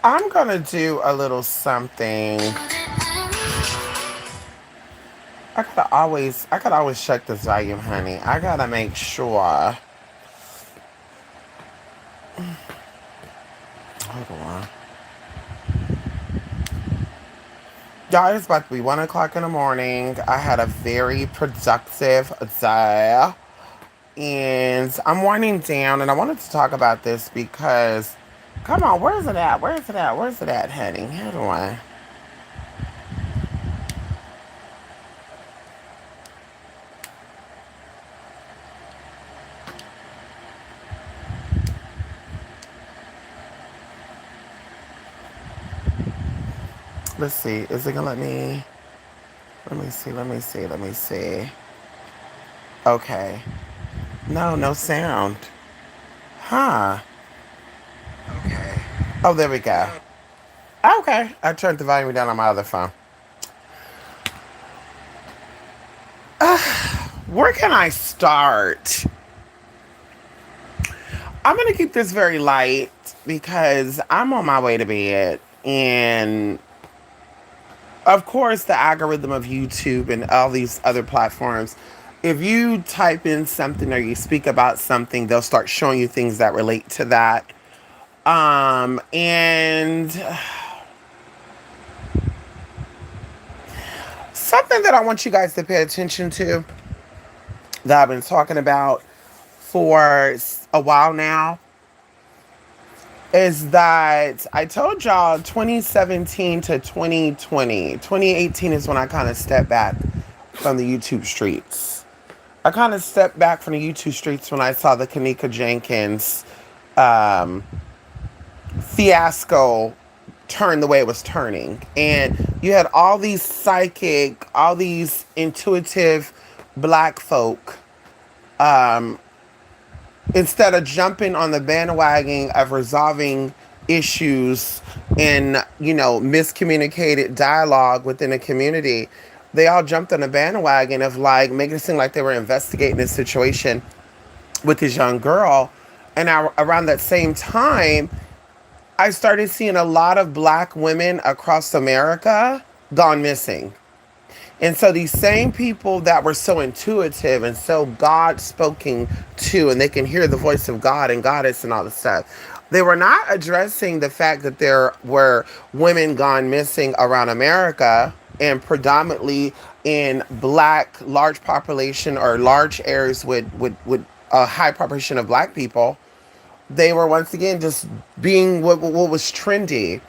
I'm gonna do a little something. I gotta always check this volume, honey. I gotta make sure. Hold on. Y'all, it's about to be 1 o'clock in the morning. I had a very productive day. And I'm winding down, and I wanted to talk about this because, come on, where's it at? Where's it at? Where's it at, honey? Hold on. Let's see. Is it gonna let me? Let me see. Let me see. Let me see. Okay. No, no sound. Huh. Okay. Oh, there we go. Okay. I turned the volume down on my other phone. Where can I start? I'm going to keep this very light because I'm on my way to bed. And of course, the algorithm of YouTube and all these other platforms, if you type in something or you speak about something, they'll start showing you things that relate to that. And something that I want you guys to pay attention to that I've been talking about for a while now is that I told y'all 2017 to 2020. 2018 is when I kind of stepped back from the YouTube streets. I kind of stepped back from the YouTube streets when I saw the Kanika Jenkins um, fiasco turn the way it was turning. And you had all these psychic, all these intuitive black folk, um, instead of jumping on the bandwagon of resolving issues and, miscommunicated dialogue within a community, they all jumped on the bandwagon of like making it seem like they were investigating this situation with this young girl. And around that same time, I started seeing a lot of black women across America gone missing. And so these same people that were so intuitive and so God spoken to, and they can hear the voice of God and goddess and all this stuff, they were not addressing the fact that there were women gone missing around America, and predominantly in black large population or large areas with a high population of black people. They were once again just being what was trendy.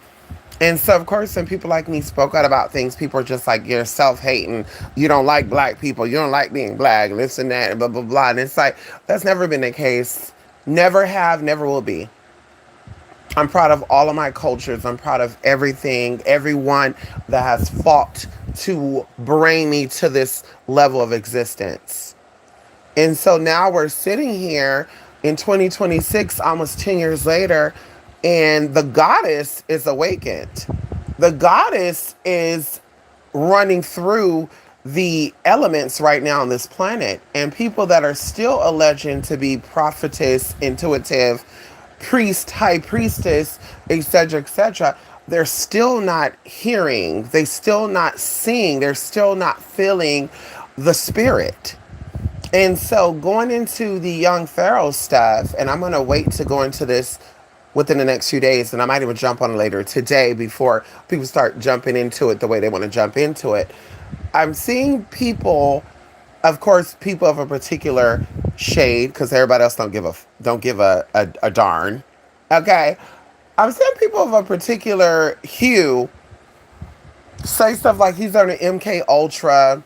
And so, of course, when people like me spoke out about things, people are just like, you're self-hating. You don't like black people. You don't like being black, and this and that, and blah, blah, blah. And it's like, that's never been the case. Never have, never will be. I'm proud of all of my cultures. I'm proud of everything, everyone that has fought to bring me to this level of existence. And so now we're sitting here in 2026, almost 10 years later, and the goddess is awakened. The goddess is running through the elements right now on this planet. And people that are still alleging to be prophetess, intuitive, priest, high priestess, etc., they're still not hearing, they still not seeing, they're still not feeling the spirit. And so going into the young Pharaoh stuff, and I'm going to wait to go into this within the next few days, and I might even jump on it later today before people start jumping into it the way they want to jump into it. I'm seeing people, of course, people of a particular shade, because everybody else don't give a darn. Okay, I'm seeing people of a particular hue say stuff like he's under MK Ultra.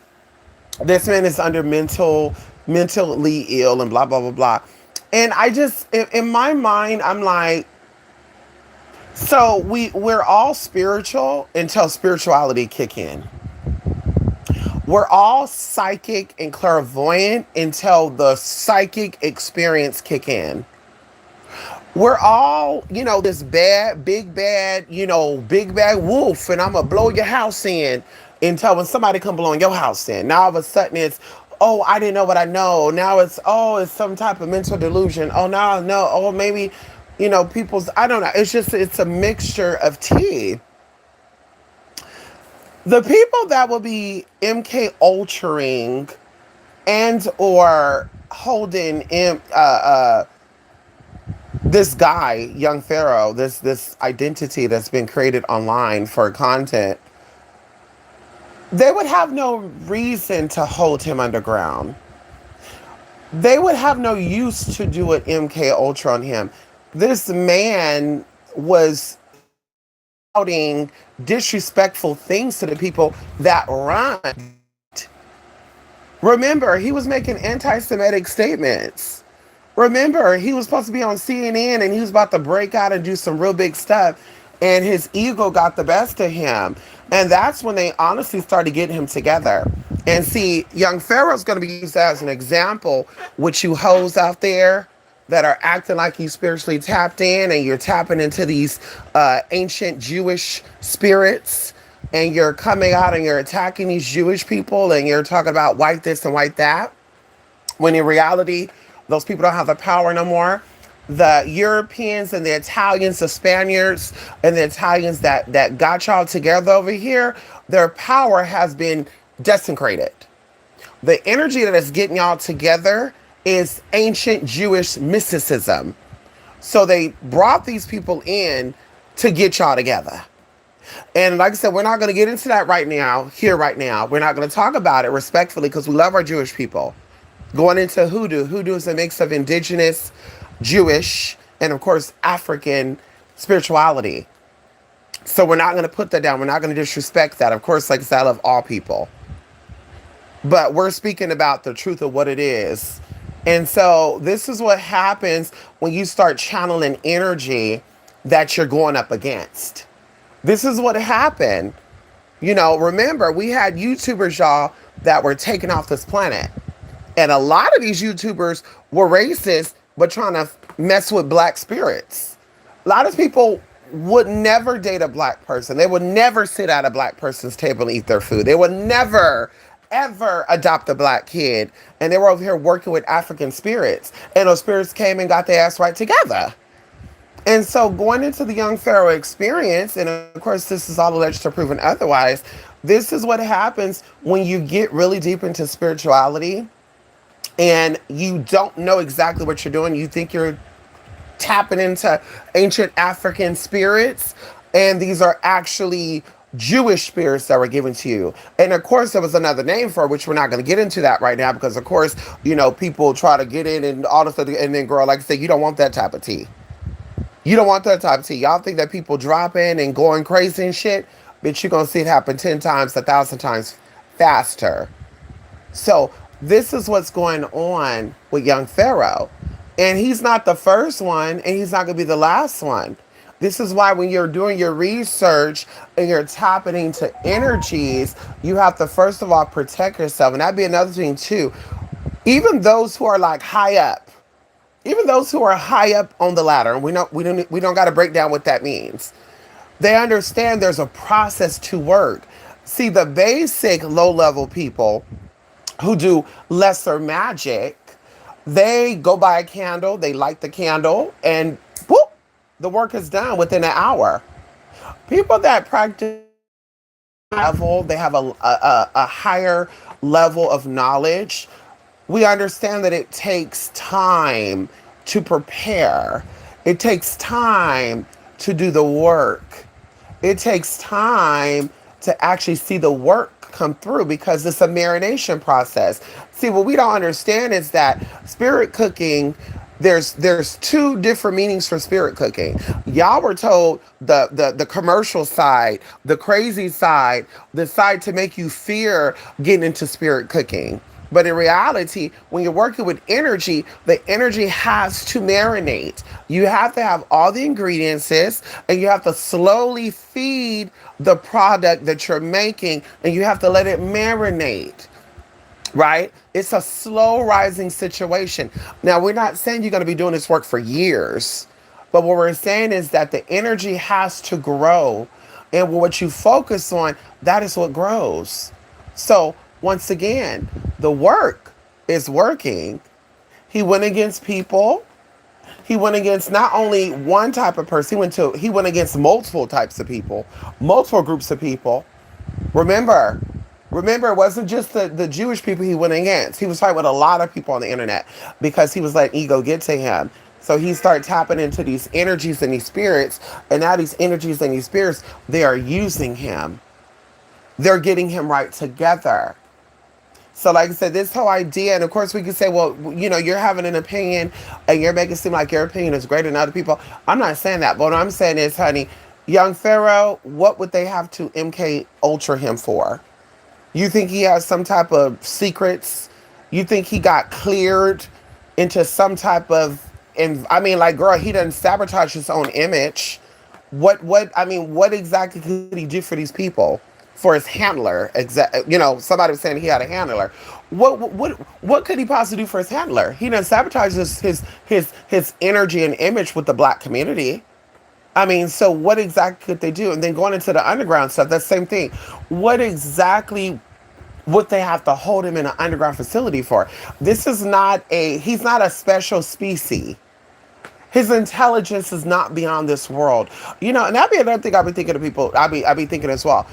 This man is under mentally ill and blah blah blah blah. And I just in my mind I'm like, so we're all spiritual until spirituality kick in. We're all psychic and clairvoyant until the psychic experience kick in. We're all, this big bad wolf, and I'm gonna blow your house in until when somebody come blowing your house in. Now all of a sudden it's, oh, I didn't know what I know. Now it's, oh, it's some type of mental delusion. Oh, now I know. Oh, maybe people's, I don't know. It's a mixture of tea. The people that will be MK ulturing and or holding this guy, young Pharaoh, this identity that's been created online for content, they would have no reason to hold him underground. They would have no use to do an MK Ultra on him. This man was shouting disrespectful things to the people that run. Remember, he was making anti-Semitic statements. Remember, he was supposed to be on CNN and he was about to break out and do some real big stuff. And his ego got the best of him. And that's when they honestly started getting him together. And see, young Pharaoh's going to be used as an example with you hoes out there that are acting like you spiritually tapped in and you're tapping into these ancient Jewish spirits and you're coming out and you're attacking these Jewish people and you're talking about white this and white that, when in reality, those people don't have the power no more. The Europeans and the Italians, the Spaniards and the Italians that got y'all together over here, their power has been desecrated. The energy that is getting y'all together is ancient Jewish mysticism. So they brought these people in to get y'all together. And like I said, we're not going to get into that right now. We're not going to talk about it respectfully because we love our Jewish people. Going into hoodoo. Hoodoo is a mix of indigenous, Jewish, and of course, African spirituality. So we're not going to put that down. We're not going to disrespect that. Of course, like I said, I love all people. But we're speaking about the truth of what it is. And so this is what happens when you start channeling energy that you're going up against. This is what happened. Remember, we had YouTubers, y'all, that were taken off this planet. And a lot of these YouTubers were racist, but trying to mess with black spirits. A lot of people would never date a black person. They would never sit at a black person's table and eat their food. They would never, ever adopt a black kid. And they were over here working with African spirits. And those spirits came and got their ass right together. And so going into the young Pharaoh experience, and of course this is all alleged to proven otherwise, this is what happens when you get really deep into spirituality and you don't know exactly what you're doing. You think you're tapping into ancient African spirits, and these are actually Jewish spirits that were given to you. And of course, there was another name for it, which we're not going to get into that right now, because of course, people try to get in and all this other, and then girl, like I said, you don't want that type of tea. You don't want that type of tea. Y'all think that people dropping and going crazy and shit, but you're going to see it happen 10 times, 1,000 times faster. So this is what's going on with young Pharaoh. And he's not the first one, and he's not going to be the last one. This is why when you're doing your research and you're tapping into energies, you have to first of all protect yourself. And that'd be another thing too. Even those who are like high up, even those who are high up on the ladder, and we don't got to break down what that means. They understand there's a process to work. See, the basic low-level people who do lesser magic, they go buy a candle, they light the candle, and whoop, the work is done within an hour. People that practice level, they have a higher level of knowledge. We understand that it takes time to prepare. It takes time to do the work. It takes time to actually see the work come through, because it's a marination process. See, what we don't understand is that spirit cooking, there's two different meanings for spirit cooking. Y'all were told the commercial side, the crazy side, the side to make you fear getting into spirit cooking. But in reality, when you're working with energy, the energy has to marinate. You have to have all the ingredients, and you have to slowly feed the product that you're making, and you have to let it marinate, right? It's a slow rising situation. Now, we're not saying you're going to be doing this work for years, but what we're saying is that the energy has to grow, and what you focus on, that is what grows. So, once again, the work is working. He went against people. He went against not only one type of person, he went against multiple types of people, multiple groups of people. Remember, remember, it wasn't just the Jewish people he went against. He was fighting with a lot of people on the internet because he was letting ego get to him. So he started tapping into these energies and these spirits, and now these energies and these spirits, they are using him. They're getting him right together. So, like I said, this whole idea, and of course, we can say, well, you're having an opinion and you're making it seem like your opinion is greater than other people. I'm not saying that. But what I'm saying is, honey, young Pharaoh, what would they have to MK Ultra him for? You think he has some type of secrets? You think he got cleared into some type of, and I mean, like, girl, he doesn't sabotage his own image. What exactly could he do for these people? For his handler, somebody was saying he had a handler. What could he possibly do for his handler? He doesn't sabotage his energy and image with the black community. I mean, so what exactly could they do? And then going into the underground stuff, that's the same thing. What exactly would they have to hold him in an underground facility for? He's not a special species. His intelligence is not beyond this world. And that'd be another thing I'd be thinking to people. I'd be thinking as well.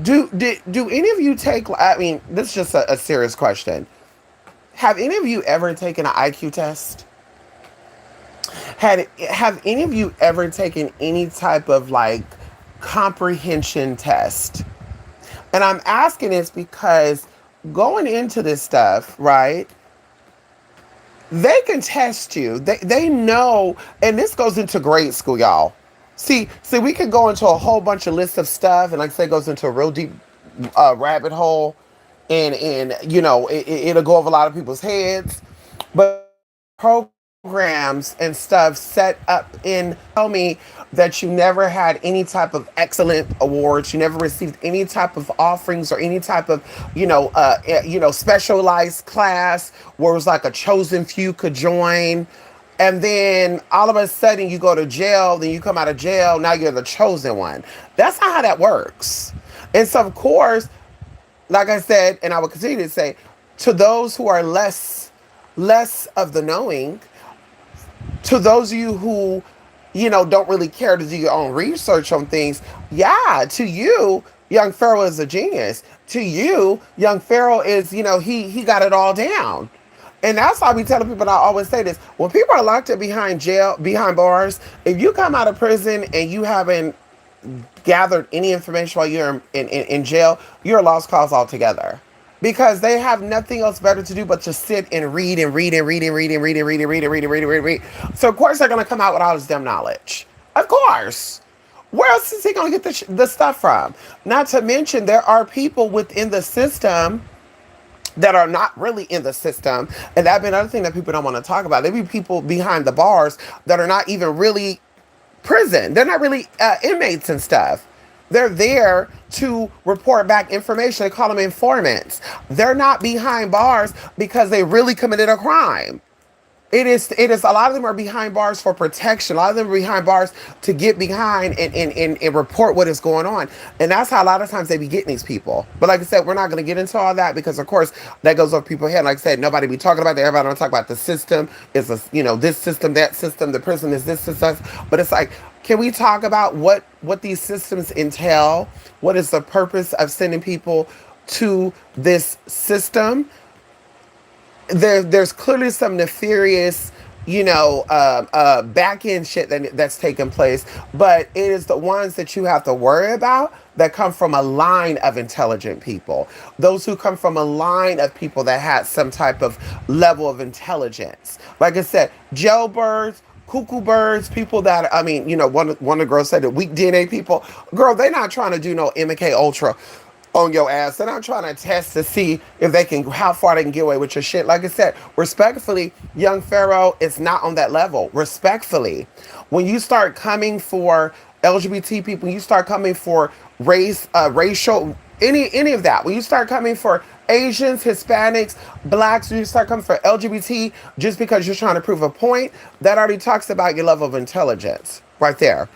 Do any of you take, I mean, this is just a serious question. Have any of you ever taken an IQ test? Have any of you ever taken any type of like comprehension test? And I'm asking this because going into this stuff, right? They can test you. They know, and this goes into grade school, y'all. See, we could go into a whole bunch of lists of stuff, and like I say, it goes into a real deep rabbit hole, and it'll go over a lot of people's heads. But programs and stuff set up in tell me that you never had any type of excellent awards, you never received any type of offerings or any type of specialized class where it was like a chosen few could join. And then all of a sudden you go to jail, then you come out of jail, now you're the chosen one. That's not how that works. And so, of course, like I said, and I will continue to say, to those who are less of the knowing, to those of you who, don't really care to do your own research on things, yeah, to you, young Pharaoh is a genius. To you, young Pharaoh is, he got it all down. And that's why I be telling people, and I always say this, when people are locked up behind bars, if you come out of prison and you haven't gathered any information while you're in jail, you're a lost cause altogether. Because they have nothing else better to do but to sit and read and read and read and read and read and read and read and read and read and read and read. So of course they're going to come out with all this damn knowledge. Of course. Where else is he going to get the stuff from? Not to mention there are people within the system that are not really in the system. And that'd be another thing that people don't want to talk about. There be people behind the bars that are not even really prison. They're not really inmates and stuff. They're there to report back information. They call them informants. They're not behind bars because they really committed a crime. It is a lot of them are behind bars for protection. A lot of them are behind bars to get behind and report what is going on. And that's how a lot of times they be getting these people. But like I said, we're not going to get into all that because of course that goes over people's head. Like I said, nobody be talking about that. Everybody don't talk about the system. It's this system, that system, the prison is this system. But it's like, can we talk about what these systems entail? What is the purpose of sending people to this system? There's clearly some nefarious, back end shit that's taking place, but it is the ones that you have to worry about that come from a line of intelligent people. Those who come from a line of people that had some type of level of intelligence. Like I said, jailbirds, cuckoo birds, people that, one of the girls said that weak DNA people, girl, they're not trying to do no MK Ultra on your ass. They're not trying to test to see how far they can get away with your shit. Like I said, respectfully, young Pharaoh, it's not on that level. Respectfully, when you start coming for LGBT people, you start coming for racial, any of that, when you start coming for Asians, Hispanics, blacks, you start coming for LGBT just because you're trying to prove a point, that already talks about your level of intelligence right there.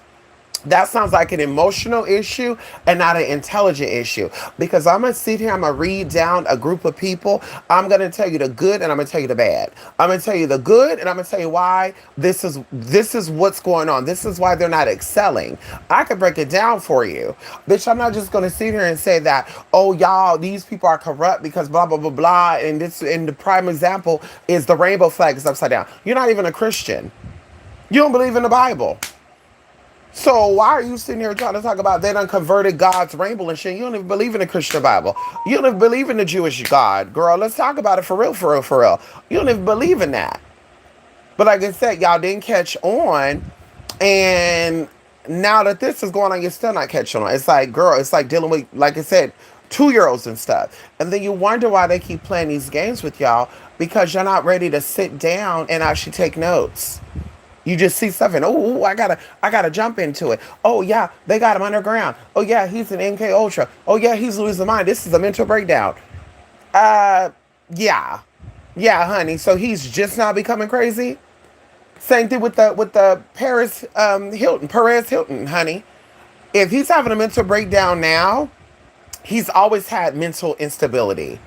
That sounds like an emotional issue and not an intelligent issue. Because I'm going to sit here, I'm going to read down a group of people. I'm going to tell you the good and I'm going to tell you the bad. I'm going to tell you the good and I'm going to tell you why this is what's going on. This is why they're not excelling. I could break it down for you. Bitch, I'm not just going to sit here and say that, oh, y'all, these people are corrupt because blah, blah, blah, blah. And the prime example is the rainbow flag is upside down. You're not even a Christian. You don't believe in the Bible. So why are you sitting here trying to talk about they done converted God's rainbow and shit? You don't even believe in the Christian Bible. You don't even believe in the Jewish God. Girl, let's talk about it for real, for real, for real. You don't even believe in that. But like I said, y'all didn't catch on. And now that this is going on, you're still not catching on. It's like, girl, it's like dealing with, like I said, 2-year-olds and stuff. And then you wonder why they keep playing these games with y'all because you're not ready to sit down and actually take notes. You just see stuff and oh, I gotta jump into it. Oh yeah, they got him underground. Oh yeah, he's an MK Ultra. Oh yeah, he's losing mind. This is a mental breakdown. Uh, yeah, yeah, honey. So he's just not becoming crazy. Same thing with the Perez Hilton, honey. If he's having a mental breakdown now, he's always had mental instability.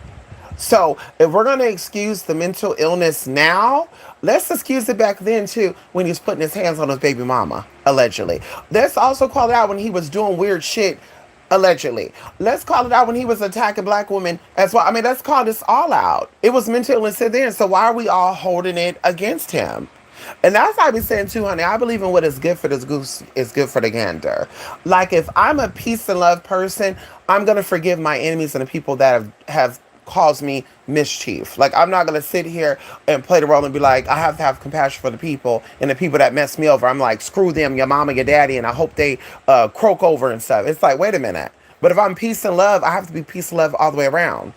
So if we're going to excuse the mental illness now, let's excuse it back then too when he was putting his hands on his baby mama, allegedly. Let's also call it out when he was doing weird shit, allegedly. Let's call it out when he was attacking black women as well. I mean, let's call this all out. It was mental illness then, so why are we all holding it against him? And that's why I be saying too, honey, I believe in what is good for this goose is good for the gander. Like if I'm a peace and love person, I'm gonna forgive my enemies and the people that have caused me mischief. Like I'm not gonna sit here and play the role and be like, I have to have compassion for the people and the people that mess me over. I'm like, screw them, your mama, your daddy, and I hope they croak over and stuff. It's like, wait a minute. But if I'm peace and love, I have to be peace and love all the way around.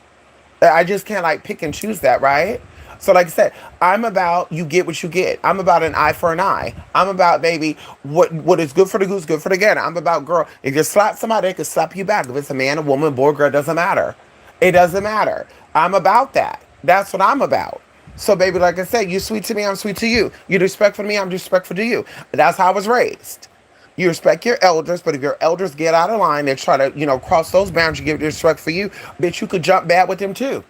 I just can't like pick and choose that, right? So like I said, I'm about you get what you get. I'm about an eye for an eye. I'm about, baby, what is good for the goose, good for the gander. I'm about, girl, if you slap somebody, they can slap you back. If it's a man, a woman, boy, girl, it doesn't matter. It doesn't matter. I'm about that. That's what I'm about. So baby, like I said, you sweet to me, I'm sweet to you. You disrespectful to me, I'm disrespectful to you. That's how I was raised. You respect your elders, but if your elders get out of line and try to, cross those boundaries, give disrespect for you, bitch, you could jump bad with them too.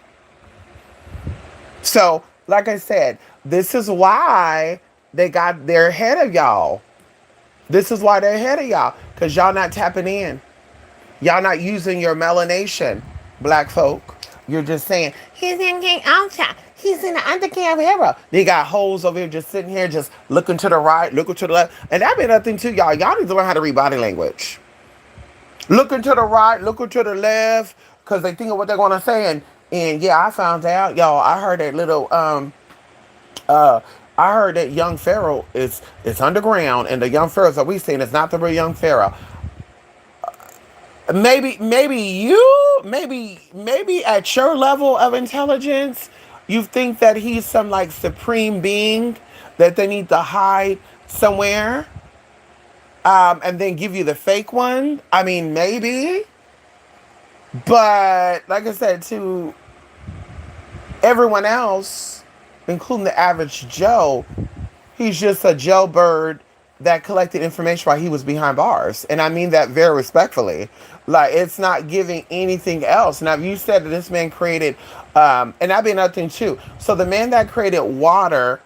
So, like I said, this is why they're ahead of y'all. This is why they're ahead of y'all. Because y'all not tapping in. Y'all not using your melanation, black folk. You're just saying, he's in King Ultra. He's in the underground hero. They got hoes over here just sitting here, just looking to the right, looking to the left. And that means nothing to y'all. Y'all need to learn how to read body language. Looking to the right, looking to the left, because they think of what they're going to say. And yeah, I found out, y'all, I heard that I heard that young Pharaoh is underground, and the young Pharaohs that we seen is not the real young Pharaoh. Maybe at your level of intelligence, you think that he's some like supreme being that they need to hide somewhere, and then give you the fake one. I mean, maybe, but like I said, to everyone else, including the average Joe, he's just a jailbird that collected information while he was behind bars. And I mean that very respectfully. Like, it's not giving anything else. Now, if you said that this man created, and that'd be another thing too. So the man that created water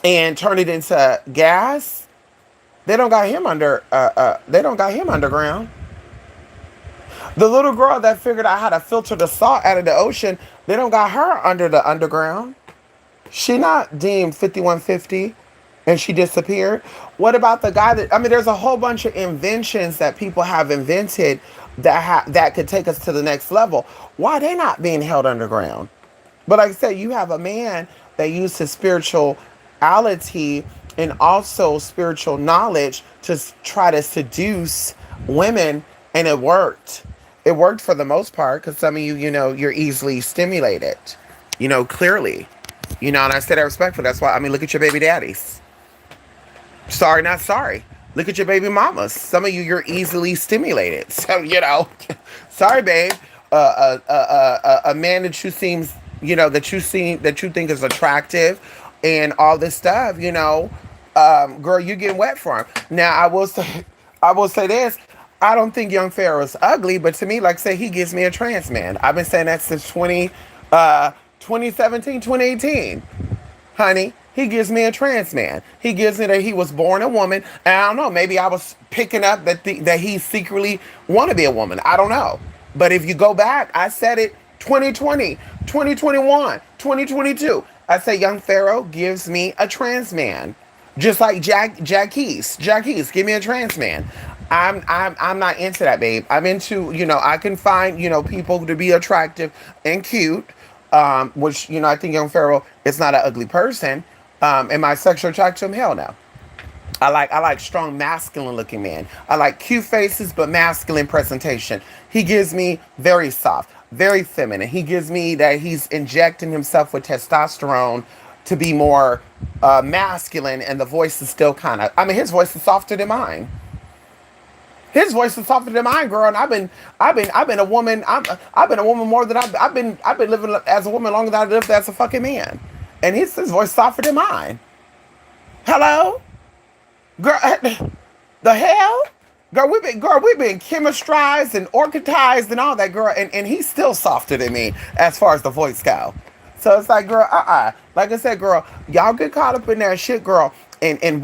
and turned it into gas, they don't got him underground. The little girl that figured out how to filter the salt out of the ocean, they don't got her under the underground. She not deemed 5150 and she disappeared. What about the guy there's a whole bunch of inventions that people have invented that could take us to the next level. Why are they not being held underground? But like I said, you have a man that used his spirituality and also spiritual knowledge to try to seduce women, and it worked. It worked for the most part, because some of you, you're easily stimulated, clearly. And I said I respectful. That's why, look at your baby daddies. Sorry, not sorry. Look at your baby mamas. Some of you, you're easily stimulated. So, sorry, babe. A man that you that you think is attractive and all this stuff, girl, you're getting wet for him. Now, I will say, I will say this. I don't think Young Pharaoh is ugly, but to me, like I say, he gives me a trans man. I've been saying that since 2017, 2018. Honey, he gives me a trans man. He gives me that he was born a woman. And I don't know, maybe I was picking up that he secretly want to be a woman. I don't know. But if you go back, I said it 2020, 2021, 2022. I say Young Pharaoh gives me a trans man. Just like Jacquees, give me a trans man. I'm not into that, babe. I'm into, I can find, people to be attractive and cute. Which, I think Young Pharaoh is not an ugly person. Am I sexual attracted to him? Hell no. I like strong masculine looking men. I like cute faces but masculine presentation. He gives me very soft, very feminine. He gives me that he's injecting himself with testosterone to be more masculine, and the voice is still kind of. I mean, his voice is softer than mine. His voice is softer than mine, girl. And I've been a woman. I've been a woman more than I've been living as a woman longer than I lived as a fucking man. And his voice softer than mine. Hello, girl. The hell, girl. We've been chemistrized and orchidized and all that, girl. And he's still softer than me as far as the voice go. So it's like, girl, Like I said, girl, y'all get caught up in that shit, girl. And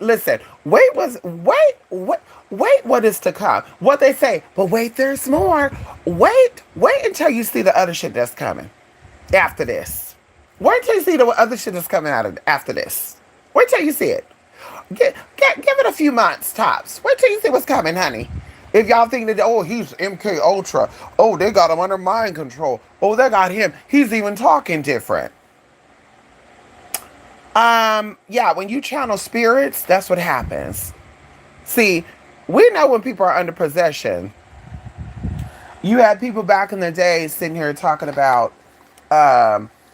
listen, wait, what is to come? What they say, but wait, there's more. Wait until you see the other shit that's coming after this. Wait till you see the other shit that's coming out of after this. Wait till you see it. Give it a few months tops. Wait till you see what's coming, honey. If y'all think that, oh, he's MK Ultra. Oh, they got him under mind control. Oh, they got him. He's even talking different. Yeah, when you channel spirits, that's what happens. See, we know when people are under possession. You had people back in the day sitting here talking about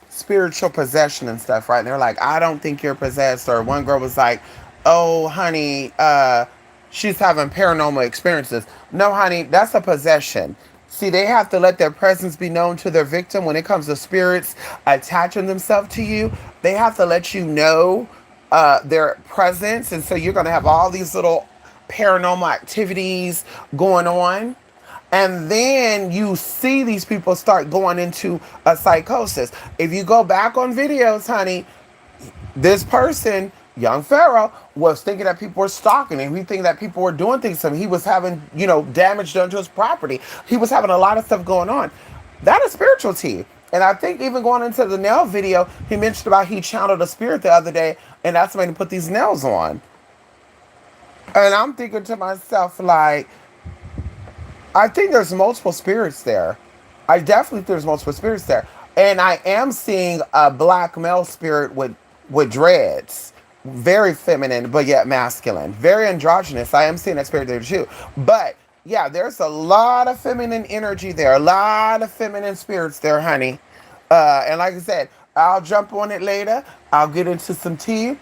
spiritual possession and stuff, right? And they're like, I don't think you're possessed. Or one girl was like, oh, honey, she's having paranormal experiences. No, honey, that's a possession. See, they have to let their presence be known to their victim when it comes to spirits attaching themselves to you. They have to let you know their presence. And so you're going to have all these little paranormal activities going on. And then you see these people start going into a psychosis. If you go back on videos, honey, this person, Young Pharaoh, was thinking that people were stalking him. He thinking that people were doing things to him. He was having, damage done to his property. He was having a lot of stuff going on. That is spirituality. And I think even going into the nail video, he mentioned about he channeled a spirit the other day, and that's when he put these nails on. And I'm thinking to myself, like, I think there's multiple spirits there. I definitely think there's multiple spirits there. And I am seeing a black male spirit with dreads. Very feminine, but yet masculine. Very androgynous. I am seeing that spirit there too. But yeah, there's a lot of feminine energy there. A lot of feminine spirits there, honey. And like I said, I'll jump on it later. I'll get into some tea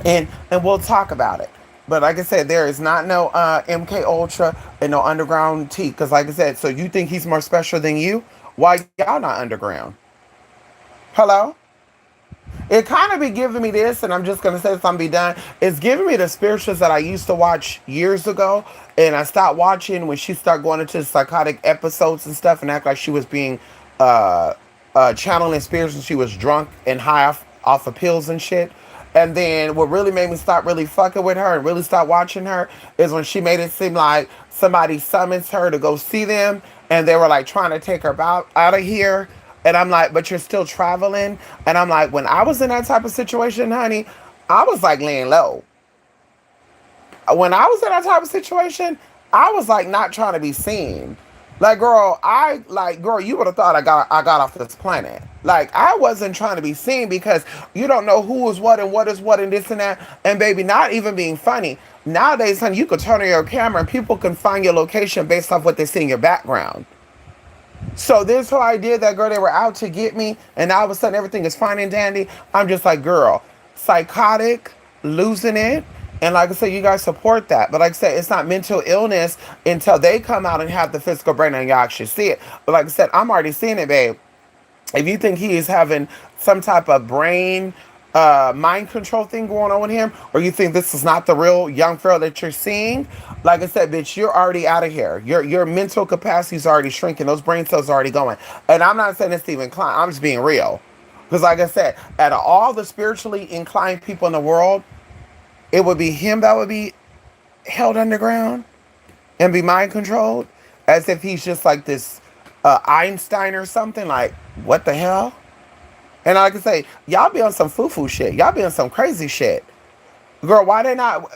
and we'll talk about it. But like I said, there is not no MK Ultra and no underground tea. Because like I said, so you think he's more special than you? Why y'all not underground? Hello? It kind of be giving me this, and I'm just going to say this, I'm be done. It's giving me the spirituals that I used to watch years ago, and I stopped watching when she started going into psychotic episodes and stuff and act like she was being channeling spirits and she was drunk and high off of pills and shit. And then what really made me stop really fucking with her and really stop watching her is when she made it seem like somebody summons her to go see them, and they were like trying to take her out of here. And I'm like, but you're still traveling? And I'm like, when I was in that type of situation, honey, I was like laying low. When I was in that type of situation, I was like not trying to be seen. Like, girl, you would have thought I got off this planet. Like, I wasn't trying to be seen because you don't know who is what and this and that. And baby, not even being funny. Nowadays, honey, you could turn on your camera and people can find your location based off what they see in your background. So this whole idea that, girl, they were out to get me and all of a sudden everything is fine and dandy. I'm just like, girl, psychotic, losing it. And like I said, you guys support that. But like I said, it's not mental illness until they come out and have the physical brain and y'all actually see it. But like I said, I'm already seeing it, babe. If you think he is having some type of brain mind control thing going on with him, or you think this is not the real young Pharaoh that you're seeing. Like I said, bitch, you're already out of here. Your mental capacity is already shrinking. Those brain cells are already going. And I'm not saying it's Stephen Klein. I'm just being real. Because like I said, out of all the spiritually inclined people in the world, it would be him that would be held underground and be mind controlled, as if he's just like this Einstein or something. Like, what the hell? And like I say, y'all be on some foo-foo shit. Y'all be on some crazy shit. Girl, why they not?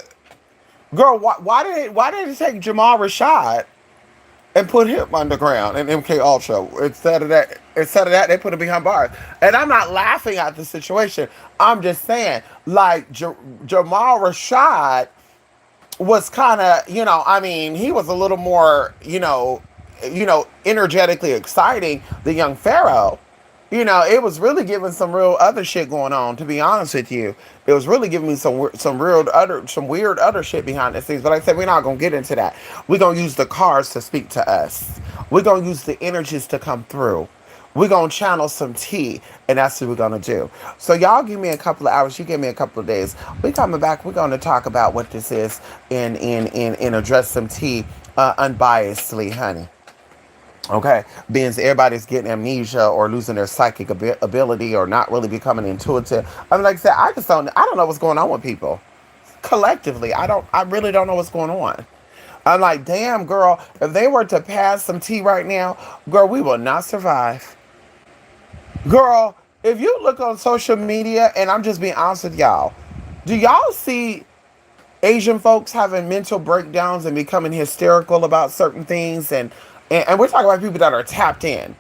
Girl, why did it take Jamal Rashad and put him underground in MK Ultra instead of that they put him behind bars? And I'm not laughing at the situation. I'm just saying, like Jamal Rashad was kind of, I mean, he was a little more, energetically exciting than young Pharaoh. It was really giving some real other shit going on. To be honest with you, it was really giving me some weird other shit behind the scenes. But like I said, we're not gonna get into that. We're gonna use the cards to speak to us. We're gonna use the energies to come through. We're gonna channel some tea, and that's what we're gonna do. So y'all give me a couple of hours. You give me a couple of days. We coming back. We're gonna talk about what this is and address some tea unbiasedly, honey. Okay, being everybody's getting amnesia or losing their psychic ability or not really becoming intuitive. I mean, like I said, I don't know what's going on with people collectively. I really don't know what's going on. I'm like, damn, girl, if they were to pass some tea right now, girl, we will not survive. Girl, if you look on social media, and I'm just being honest with y'all, do y'all see Asian folks having mental breakdowns and becoming hysterical about certain things, and we're talking about people that are tapped in.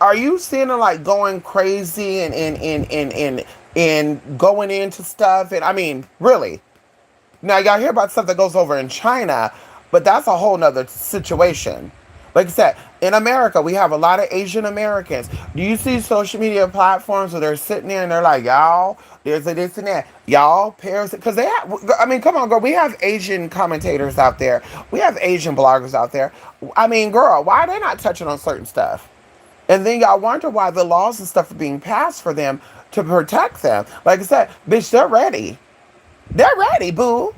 Are you seeing them like going crazy and going into stuff? And I mean, really. Now y'all hear about stuff that goes over in China, but that's a whole nother situation. Like I said, in America, we have a lot of Asian Americans. Do you see social media platforms where they're sitting there and they're like, y'all, there's a this and that. Y'all, Paris, because they have, I mean, come on, girl. We have Asian commentators out there. We have Asian bloggers out there. I mean, girl, why are they not touching on certain stuff? And then y'all wonder why the laws and stuff are being passed for them to protect them. Like I said, bitch, they're ready. They're ready, boo.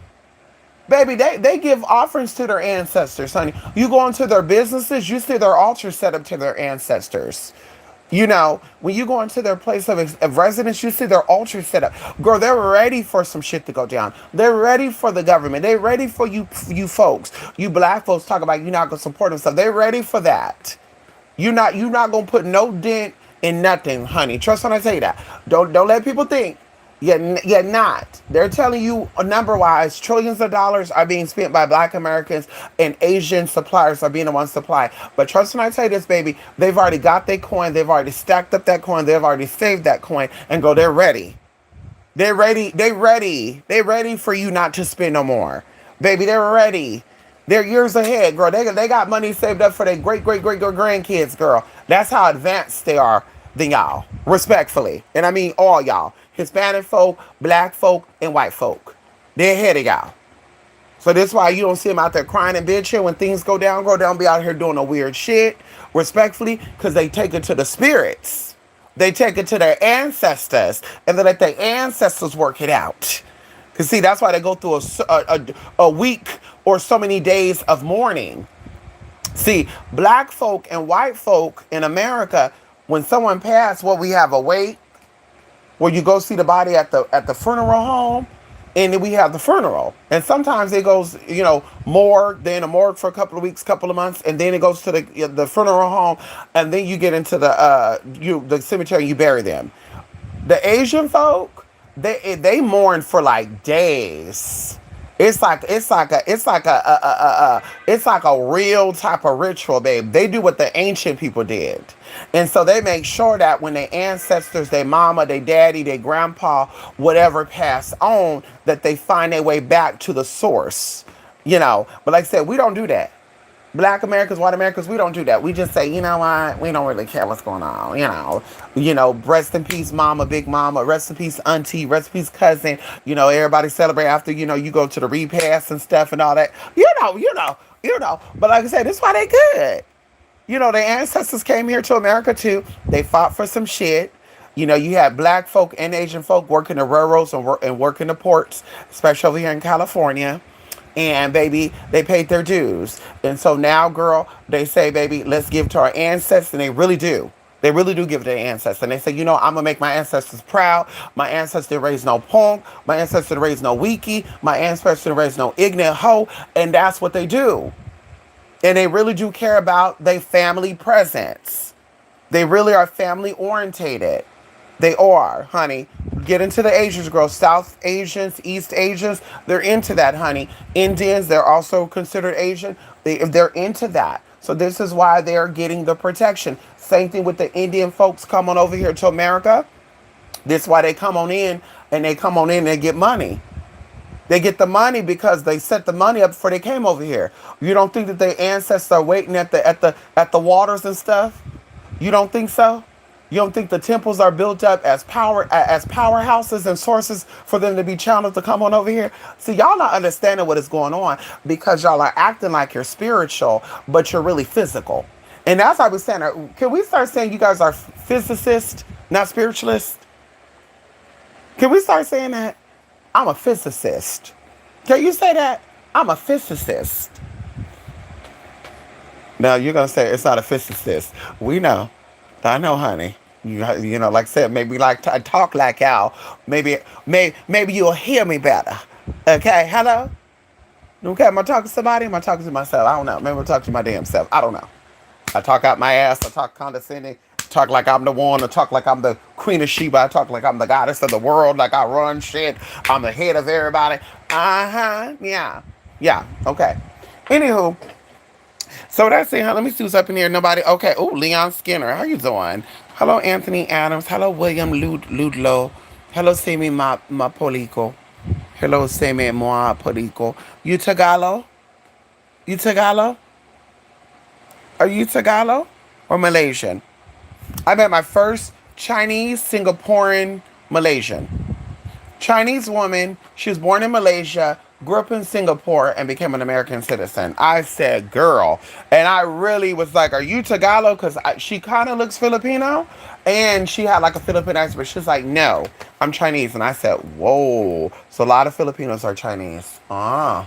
Baby, they give offerings to their ancestors, honey. You go into their businesses, you see their altars set up to their ancestors. When you go into their place of residence, you see their altars set up. Girl, they're ready for some shit to go down. They're ready for the government. They're ready for you folks. You black folks talk about you not gonna support them stuff. They're ready for that. You're not gonna put no dent in nothing, honey. Trust when I tell you that. Don't let people think you're not. They're telling you number-wise, trillions of dollars are being spent by black Americans, and Asian suppliers are being the ones supply. But trust when I tell you this, baby, they've already got their coin. They've already stacked up that coin. They've already saved that coin, and go, they're ready. They're ready. They're ready. They're ready for you not to spend no more. Baby, they're ready. They're years ahead, girl. They got money saved up for their great grandkids, girl. That's how advanced they are than y'all, respectfully. And I mean all y'all. Hispanic folk, black folk, and white folk. They're ahead of y'all. So that's why you don't see them out there crying and bitching when things go down. Girl, they don't be out here doing no weird shit, respectfully, because they take it to the spirits. They take it to their ancestors, and they let their ancestors work it out. Because see, that's why they go through a week or so many days of mourning. See, black folk and white folk in America, when someone passed, we have a wake, where you go see the body at the funeral home, and then we have the funeral. And sometimes it goes, morgue, then a morgue for a couple of weeks, couple of months, and then it goes to the funeral home, and then you get into the cemetery and you bury them. The Asian folk, they mourn for like days. It's like a real type of ritual, babe. They do what the ancient people did. And so they make sure that when their ancestors, their mama, their daddy, their grandpa, whatever passed on, that they find their way back to the source. But like I said, we don't do that. Black Americans, white Americans, we don't do that. We just say, you know what? We don't really care what's going on. Rest in peace, mama, big mama. Rest in peace, auntie. Rest in peace, cousin. Everybody celebrate after, you go to the repast and stuff and all that. But like I said, this is why they good. Their ancestors came here to America too. They fought for some shit. You know, you had black folk and Asian folk working the railroads and working the ports, especially over here in California. And baby, they paid their dues. And so now, girl, they say, baby, let's give to our ancestors. And they really do. They really do give it to their ancestors. And they say, you know, I'm going to make my ancestors proud. My ancestors raised no punk. My ancestors raised no wiki. My ancestors raised no ignorant hoe. And that's what they do. And they really do care about their family presence. They really are family orientated. They are, honey. Get into the Asians, girl. South Asians, East Asians, they're into that, honey. Indians, they're also considered Asian. They're into that. So this is why they're getting the protection. Same thing with the Indian folks coming over here to America. This is why they come on in and they get money. They get the money because they set the money up before they came over here. You don't think that their ancestors are waiting at the waters and stuff? You don't think so? You don't think the temples are built up as powerhouses and sources for them to be channeled to come on over here? See, y'all not understanding what is going on because y'all are acting like you're spiritual, but you're really physical. And that's why I was saying, can we start saying you guys are physicists, not spiritualists? Can we start saying that? I'm a physicist. Can you say that? I'm a physicist. Now you're gonna say it's not a physicist. We know. I know, honey. You know, like I said, maybe like talk like y'all. Maybe you'll hear me better. Okay, hello. Okay, am I talking to somebody? Am I talking to myself? I don't know. Maybe I'm talking to my damn self. I don't know. I talk out my ass. I talk condescending. Talk like I'm the one. I talk like I'm the queen of Sheba. I talk like I'm the goddess of the world. Like I run shit. I'm the head of everybody. Yeah. Yeah. Okay. Anywho. So that's it. Let me see what's up in here. Nobody. Okay. Oh, Leon Skinner. How you doing? Hello, Anthony Adams. Hello, William Ludlow. Hello, Semi Mapolico. Hello, Semi Mapolico. You Tagalog? You Tagalog? Are you Tagalog or Malaysian? I met my first Chinese, Singaporean, Malaysian. Chinese woman. She was born in Malaysia, grew up in Singapore, and became an American citizen. I said, girl. And I really was like, are you Tagalog? Because she kind of looks Filipino. And she had like a Filipino accent, but she's like, no, I'm Chinese. And I said, whoa. So a lot of Filipinos are Chinese. I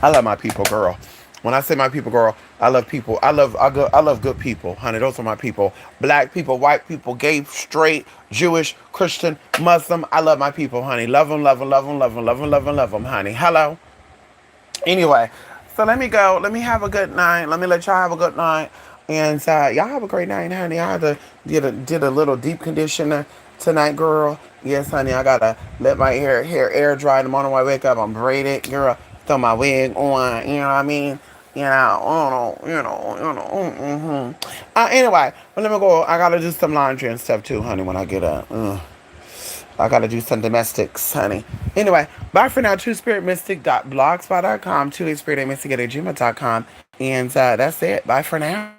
love my people, girl. When I say my people, girl, I love people. I love good people, honey. Those are my people. Black people, white people, gay, straight, Jewish, Christian, Muslim. I love my people, honey. Love them, love them, love them, love them, love them, love them, love them, honey. Hello. Anyway, so let me go. Let me have a good night. Let me let y'all have a good night. And y'all have a great night, honey. I had to did a little deep conditioner tonight, girl. Yes, honey. I gotta let my hair air dry in the morning when I wake up. I'm braided, girl. Throw my wig on. You know what I mean? Anyway, but let me go. I gotta do some laundry and stuff too, honey, when I get up. I gotta do some domestics, honey. Anyway, bye for now. TrueSpiritMystic.blogspot.com, 2spiritmystic@gmail.com. And that's it. Bye for now.